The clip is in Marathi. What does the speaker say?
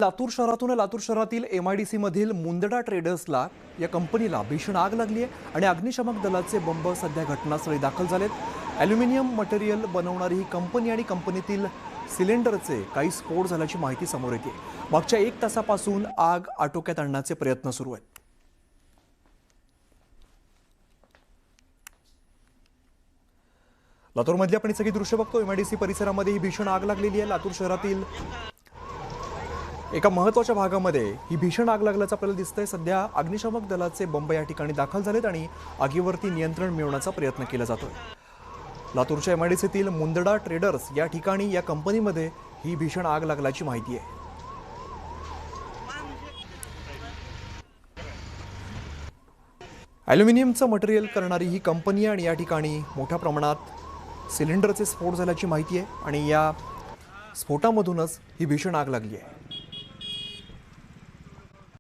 लातूर शहरातील MIDC मधील मुंदडा ट्रेडर्सला या कंपनीला भीषण आग लागली आहे आणि अग्निशमक दलाचे बंब सध्या घटनास्थळी दाखल झालेत। ॲल्युमिनियम मटेरियल बनवणारी ही कंपनी आणि कंपनीतील सिलेंडरचे काही स्फोट झाल्याची माहिती समोर येते। मागच्या 1 तासापासून आग आटोक्यात आणण्याचे प्रयत्न सुरू आहेत। लातूरमधली आपण सगळी दृश्य बघतो। MIDC परिसरामध्ये ही भीषण आग लागलेली आहे। लातूर शहरातील एका महत्त्वाच्या भागामध्ये ही भीषण आग लागल्याचं आपल्याला दिसतंय। सध्या अग्निशमक दलाचे बंब या ठिकाणी दाखल झालेत आणि आगीवरती नियंत्रण मिळवण्याचा प्रयत्न केला जातोय। लातूरच्या MIDCतील मुंदडा ट्रेडर्स या ठिकाणी या कंपनीमध्ये ही भीषण आग लागल्याची माहिती आहे। ॲल्युमिनियमचं मटेरियल करणारी ही कंपनी आणि या ठिकाणी मोठ्या प्रमाणात सिलेंडरचे स्फोट झाल्याची माहिती आहे आणि या स्फोटामधूनच ही भीषण आग लागली आहे।